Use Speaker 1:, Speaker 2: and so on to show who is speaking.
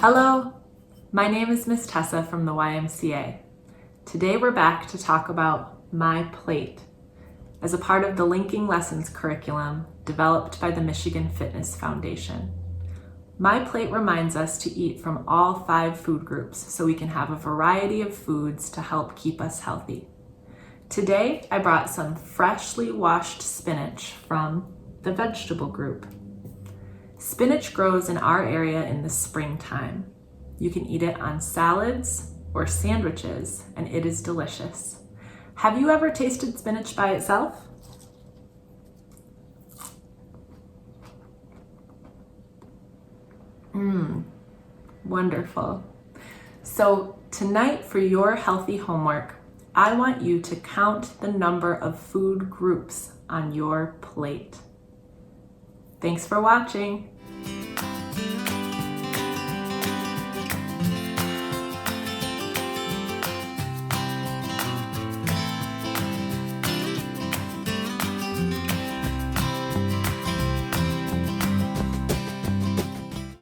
Speaker 1: Hello, my name is Miss Tessa from the YMCA. Today we're back to talk about MyPlate as a part of the Linking Lessons curriculum developed by the Michigan Fitness Foundation. MyPlate reminds us to eat from all 5 food groups so we can have a variety of foods to help keep us healthy. Today I brought some freshly washed spinach from the vegetable group. Spinach grows in our area in the springtime. You can eat it on salads or sandwiches, and it is delicious. Have you ever tasted spinach by itself? Wonderful. So tonight for your healthy homework, I want you to count the number of food groups on your plate. Thanks for watching.